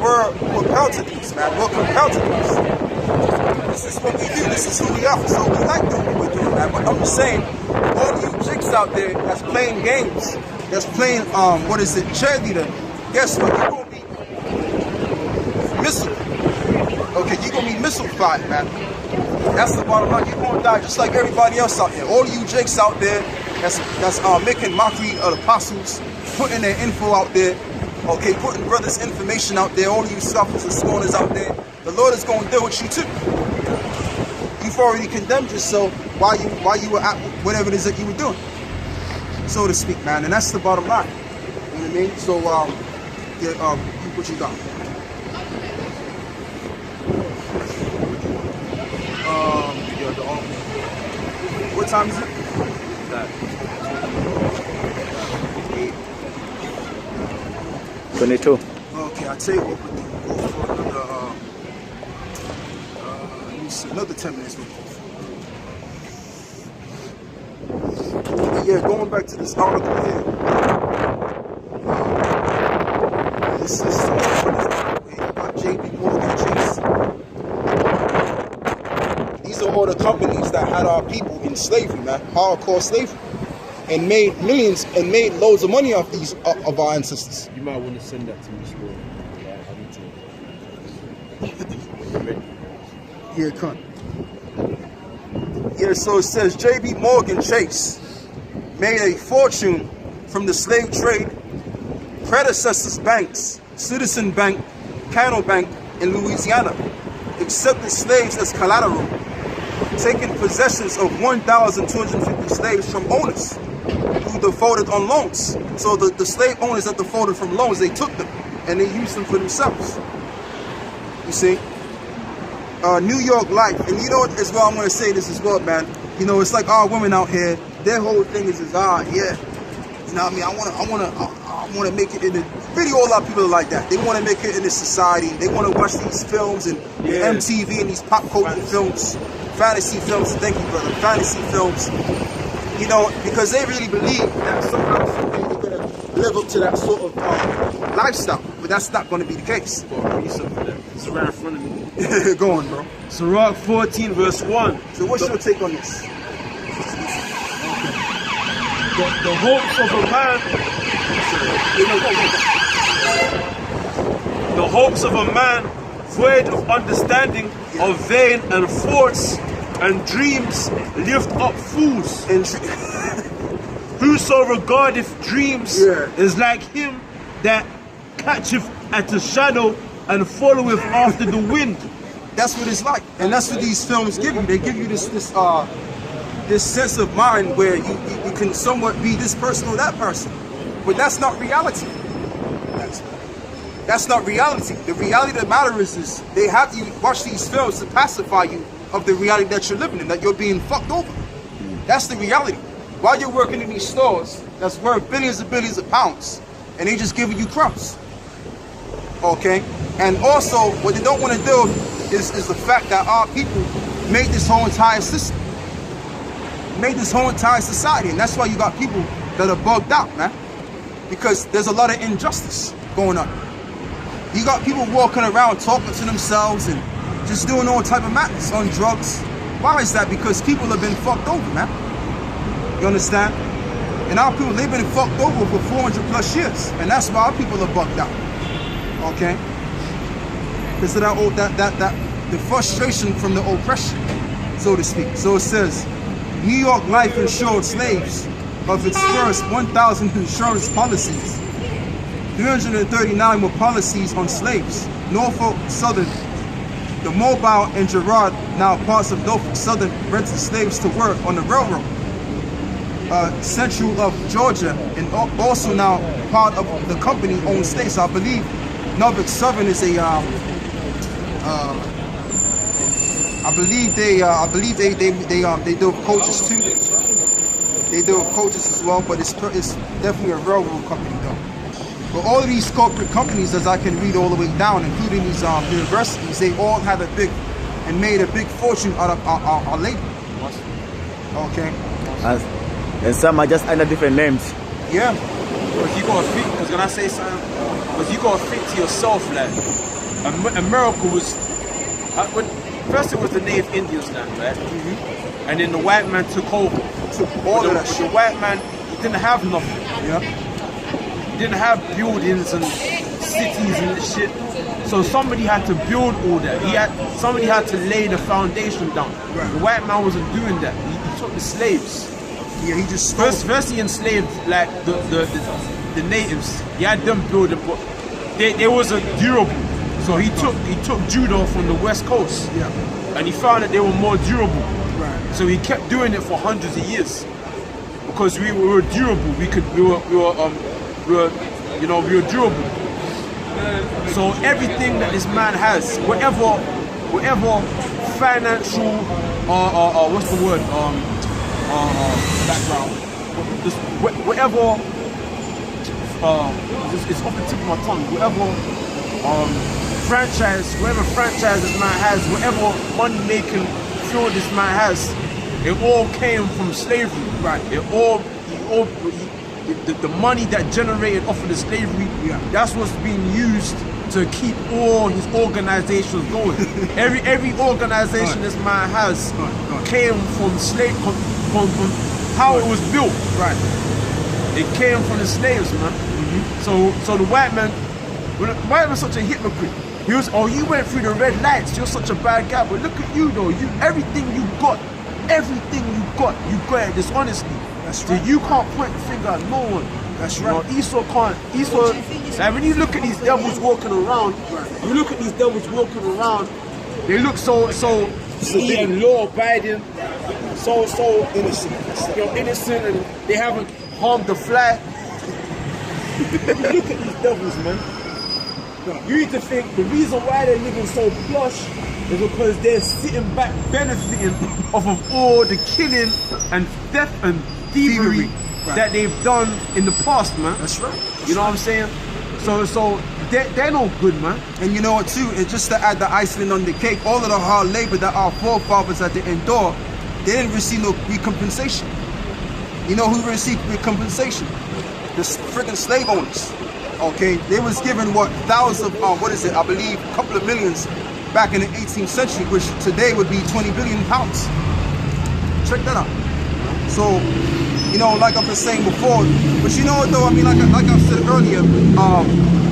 we're compelled to these, man. We're compelled to these. This is what we do. This is who we are. So we like doing what we're doing, man. But I'm just saying, all you chicks out there that's playing games, that's playing, cheerleader, guess what? You're going to be missile. Okay, you're going to be missile fired, man. That's the bottom line. You're going to die just like everybody else out there. All you jakes out there that's making mockery of the apostles, putting their info out there, okay, putting brothers' information out there, all you scoffers and scorners out there, the Lord is going to deal with you too. You've already condemned yourself while you were at whatever it is that you were doing, so to speak, man. And that's the bottom line. You know what I mean? So, what you got? What time is it? 22. Okay, I'll tell you what, we'll go for let me see, another 10 minutes. Yeah, going back to this article here. This is about JP Morgan Chase. These are all the companies that had our people in slavery, man, hardcore slavery, and made millions and made loads of money off these of our ancestors. You might want to send that to me, bro. I need to. Here it comes. Yeah, so it says J.B. Morgan Chase made a fortune from the slave trade. Predecessors banks, Citizen Bank, Cano Bank in Louisiana, accepted slaves as collateral, taking possessions of 1,250 slaves from owners who defaulted on loans. So the slave owners that defaulted from loans, they took them and they used them for themselves. You see? New York Life, and you know as well, I'm going to say this as well, man. You know, it's like our women out here, their whole thing is yeah, you know what I mean? I want to make it in the video. A lot of people are like that. They want to make it in this society. They want to watch these films and MTV and these pop culture films, fantasy films. Thank you, brother. Fantasy films. You know, because they really believe that somehow they're going to live up to that sort of lifestyle. But that's not going to be the case. It's right in front of me. Go on, bro. Sirach 14 verse 1. So what's your take on this? The hopes of a man. The hopes of a man void of understanding are vain, and thoughts and dreams lift up fools. Whoso regardeth dreams is like him that catcheth at a shadow and followeth after the wind. That's what it's like, and that's what these films give you. They give you this sense of mind where you can somewhat be this person or that person, but that's not reality. That's not reality. The reality of the matter is they have you watch these films to pacify you of the reality that you're living in, that you're being fucked over. That's the reality. While you're working in these stores that's worth billions and billions of pounds, and they just giving you crumbs. Okay? And also, what they don't want to do is the fact that our people made this whole entire system. Made this whole entire society. And that's why you got people that are bugged out, man. Because there's a lot of injustice going on. You got people walking around talking to themselves and just doing all type of madness on drugs. Why is that? Because people have been fucked over, man. You understand? And our people, they've been fucked over for 400 plus years. And that's why our people are bugged out. Okay? Because of the frustration from the oppression, so to speak. So it says, New York Life insured slaves of its first 1,000 insurance policies. 339 were policies on slaves. Norfolk Southern, the Mobile and Girard, now parts of Norfolk Southern, rented slaves to work on the railroad. Central of Georgia, and also now part of the company-owned states. I believe Norfolk Southern is a I believe they do coaches too. They do coaches as well, but it's definitely a railroad company though. But all of these corporate companies, as I can read all the way down, including these universities, they all had made a big fortune out of our labor. Okay. And some are just under different names. Yeah. But you gotta think, because when I say something, but you gotta think to yourself, like, America was first it was the native Indians land, right? And then the white man took over. Took all of that The shit. white man, he didn't have nothing. Yeah. He didn't have buildings and cities and shit. So somebody had to build all that. Somebody had to lay the foundation down. Right. The white man wasn't doing that. He took the slaves. Yeah, he just stole. First he enslaved like the natives. He had them build it, but they wasn't durable. So he took Judah from the west coast. Yeah. And he found that they were more durable. Right. So he kept doing it for hundreds of years. Because we were durable. We were durable. So everything that this man has, whatever financial what's the word? Background. Just whatever it's off the tip of my tongue. Whatever franchise this man has, whatever money making field this man has, it all came from slavery. Right. The money that generated off of the slavery, that's what's being used to keep all his organizations going. every organization this man has came from from how it was built. Right. It came from the slaves, man. So the white man, when the white man's such a hypocrite. He was, you went through the red lights, you're such a bad guy. But look at you though, everything you got it dishonestly. That's So right. you can't point the finger at no one. That's You know, right. Esau, like when you look at these devils walking around, they look so and law abiding, so Innocent. innocent, and they haven't harmed the fly. Look at these devils, man. You need to think the reason why they're living so plush is because they're sitting back benefiting off of all the killing and theft and thievery Right. that they've done in the past, man. That's right. You know what I'm saying? So they're no good, man. And you know what too, and just to add the icing on the cake, all of the hard labor that our forefathers had to endure, they didn't receive no recompensation. You know who received recompensation? The friggin' slave owners. Okay, they was given thousands of I believe a couple of millions back in the 18th century, which today would be 20 billion pounds. Check that out. So, you know, like I've been saying before, but you know what though, I mean, like I said earlier,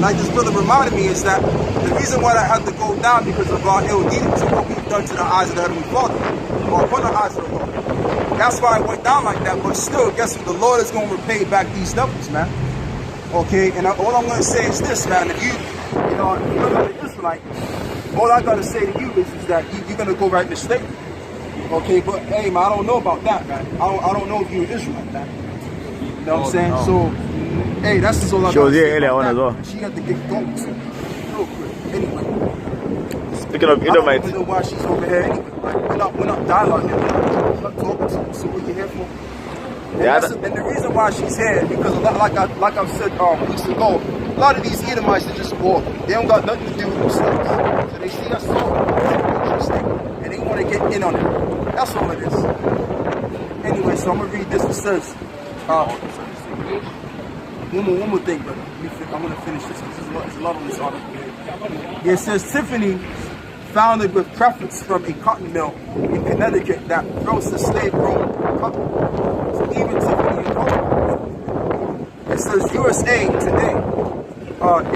like this brother reminded me, is that the reason why that had to go down because of our ill dealings and what we've done to the eyes of the Heavenly Father, or upon the eyes of the Lord. That's why it went down like that, but still, guess what? The Lord is going to repay back these devils, man. Okay, and all I'm going to say is this, man, if you're not an Israelite, all I got to say to you is that you're going to go right into slavery. Okay, but hey, man, I don't know about that, man. I don't know if you're an Israelite, man. You know what I'm saying? No. So, hey, that's just all I She got was to here say earlier about on that. as well. She had to get going, so, real quick. Anyway, Speaking of I don't Edomites, even know why she's over here anyway. Like, we're not dialoguing. We're not talking to her. So what you here for? And the reason why she's here, because like I've said weeks ago, a lot of these Edomites are just bored. They don't got nothing to do with themselves. So they see us so interesting, and they want to get in on it. That's all it is. Anyway, so I'm gonna read this. It says, one more thing, brother. I'm gonna finish this because there's a lot on this article. Yeah, it says Tiffany, founded with profits from a cotton mill in Connecticut that roasts slave-grown cotton. So even Tiffany and Co. It says USA Today,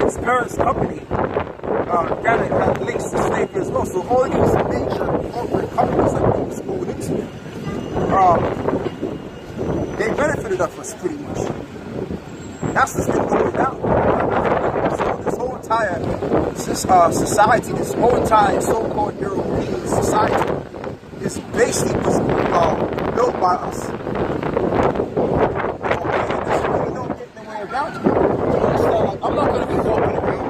its parents' company, Gannett had links to slavery as well. So all these major corporate companies that we was moving into, they benefited of us pretty much. That's what's been going down. So this whole entire society, this whole entire so-called European society is basically built by us. Okay, and there's really no getting away around it. You understand? Like, I'm not going to be walking around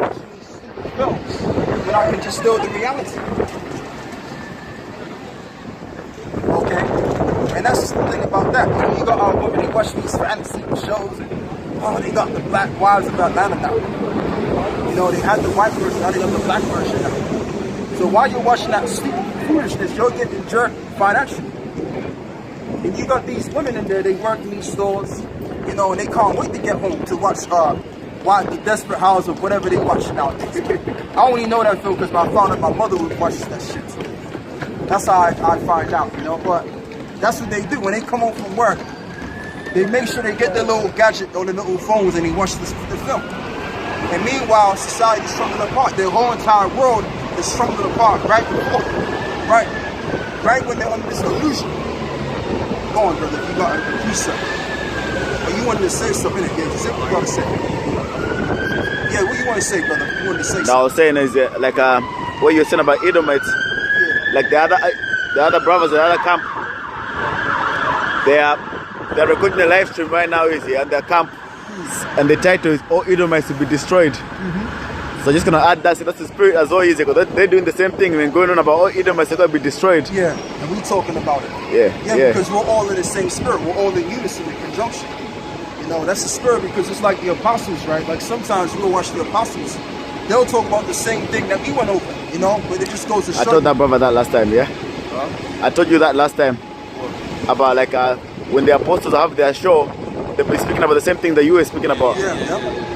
watching these stupid films when I can just know the reality. Okay? And that's just the thing about that. You got our women, they watch these fantasy shows, and they got the black wives of Atlanta now. You know, they had the white version, now they got the black version now. So while you're watching that stupid foolishness, you're getting jerked financially. And you got these women in there, they work in these stores, you know, and they can't wait to get home to watch why the Desperate House of whatever they watching nowadays. I only know that film because I found out my mother would watch that shit. That's how I find out, you know. But that's what they do when they come home from work. They make sure they get their little gadget or their little phones and they watch the film. And meanwhile, society is crumbling apart. Their whole entire world is crumbling apart right before, right when they're under this illusion. Go on, brother. You got a reset. But you wanted to say something again. Say what you got to say. Yeah, what you want to say, brother? You wanted to say something. Now I was saying is like what you're saying about Edomites, like the other brothers, the other camp, they're recording the live stream right now, at their camp, and the title is "All Edomites to be destroyed." So just gonna add that's the spirit as well, because they're doing the same thing and going on about all Edomites are gonna be destroyed. Yeah, and we talking about it. Yeah, because we're all in the same spirit. We're all in unison, in conjunction. You know, that's the spirit, because it's like the apostles, right? Like sometimes we'll watch the apostles. They'll talk about the same thing that we went over, you know, but it just goes to show. I told that brother that last time, yeah? I told you that last time. About like when the apostles have their show, they'll be speaking about the same thing that you were speaking about. Yeah.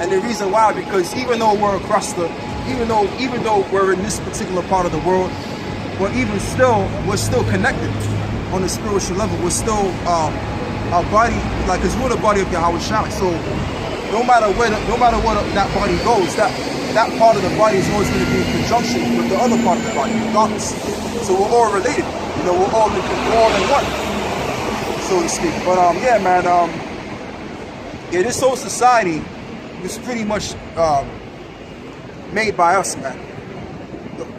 And the reason why, because even though we're across even though we're in this particular part of the world, but even still, we're still connected on the spiritual level. We're still our body, like, because we're the body of Yahweh Shai. So no matter where that body goes, that part of the body is always going to be in conjunction with the other part of the body, regardless. So we're all related. You know, we're all in one, so to speak. But yeah, man. Yeah, this whole society was pretty much made by us, man.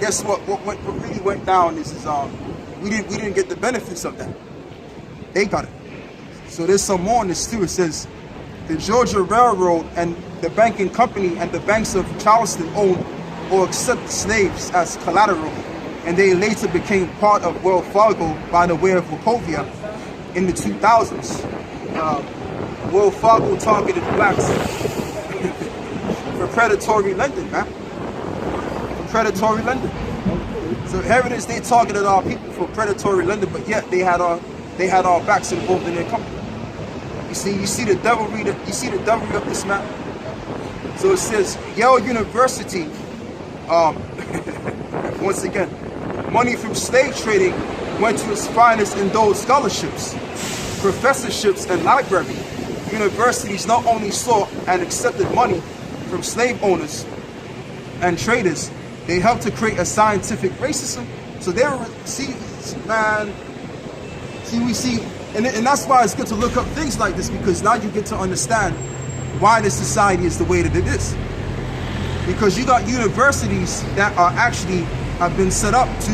Guess what? What really went down is we didn't get the benefits of that. They got it. So there's some more on this too. It says the Georgia Railroad and the banking company and the banks of Charleston owned or accepted slaves as collateral, and they later became part of Wells Fargo by the way of Wachovia in the 2000s. Wells Fargo targeted blacks for predatory lending, man. For predatory lending. So here it is, they targeted our people for predatory lending, but yet they had our backs involved in their company. You see the devilry of this map. So it says Yale University, once again, money from slave trading went to its finest in those scholarships, professorships, and library. Universities not only sought and accepted money from slave owners and traders, they helped to create a scientific racism. So they were, and that's why it's good to look up things like this, because now you get to understand why this society is the way that it is. Because you got universities that are actually have been set up to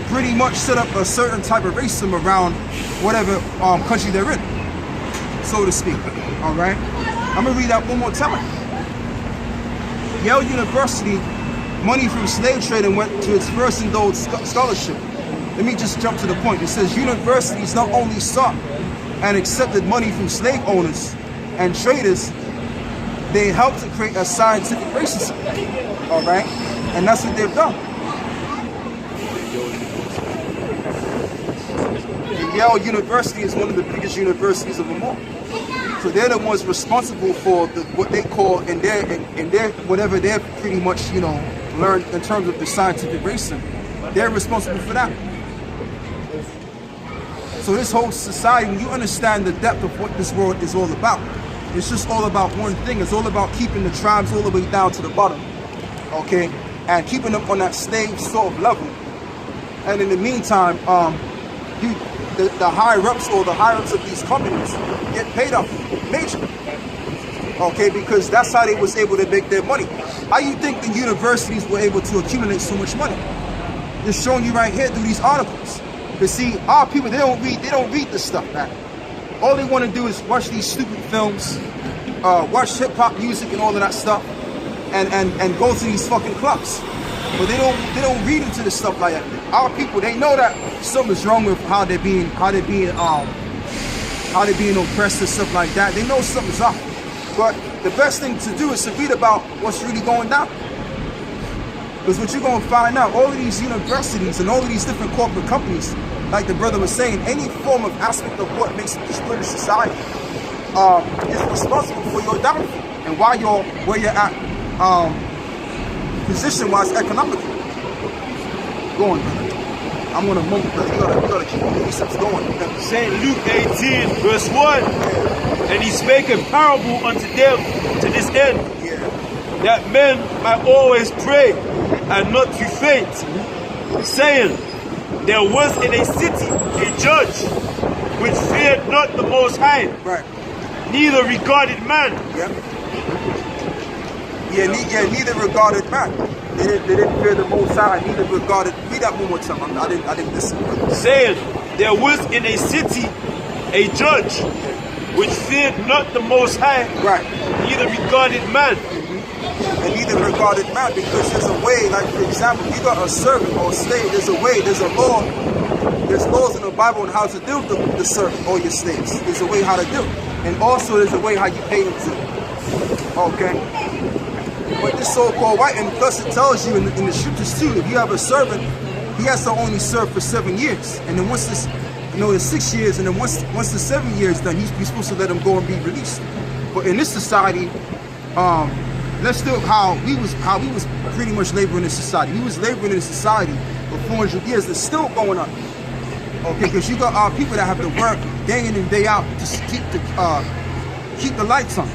pretty much set up a certain type of racism around whatever country they're in, so to speak. All right, I'm gonna read that one more time. Yale University, money from slave trading went to its first endowed scholarship. Let me just jump to the point. It says universities not only sought and accepted money from slave owners and traders, they helped to create a scientific racism. All right, and that's what they've done. Yale University is one of the biggest universities of them all. So they're the ones responsible for what they call in their whatever they're pretty much, you know, learned in terms of the scientific racism. They're responsible for that. So this whole society, when you understand the depth of what this world is all about, it's just all about one thing. It's all about keeping the tribes all the way down to the bottom, okay, and keeping them on that slave sort of level. And in the meantime, the higher-ups or the higher-ups of these companies get paid off major, okay, because that's how they was able to make their money. How you think the universities were able to accumulate so much money? It's showing you right here through these articles. Because see, our people, they don't read this stuff, man. All they want to do is watch these stupid films, watch hip-hop music and all of that stuff, and go to these fucking clubs. But they don't read into this stuff like that. Our people, they know that something's wrong with how they're being oppressed and stuff like that. They know something's up. But the best thing to do is to read about what's really going down. Because what you're going to find out, all of these universities and all of these different corporate companies, like the brother was saying, any form of aspect of what makes this British society is responsible for your downfall. and where you're at position-wise economically. Go on, brother. I'm gonna move because you gotta keep the precepts going. St. Luke 18, verse 1. And he spake a parable unto them to this end, that men might always pray and not to faint, saying, there was in a city a judge which feared not the Most High, Right. neither regarded man. Neither regarded man. They didn't fear the Most High. Neither regarded. Read that one more time. I didn't listen. Saying, there was in a city a judge which feared not the Most High, Right. neither regarded man. And neither regarded man, because there's a way. Like for example, you got a servant or a slave. There's a way. There's a law. There's laws in the Bible on how to deal with the servant or your slaves. There's a way how to do it, and also there's a way how you pay them to. Okay. But this so-called white, and plus it tells you in the scriptures too, if you have a servant, he has to only serve for 7 years. And then once this, it's 6 years, and then once the 7 years done, he's supposed to let him go and be released. But in this society, let's do how we was pretty much laboring in society. We was laboring in society for 400 years. It's still going on. Okay, because you got people that have to work day in and day out to keep the lights on.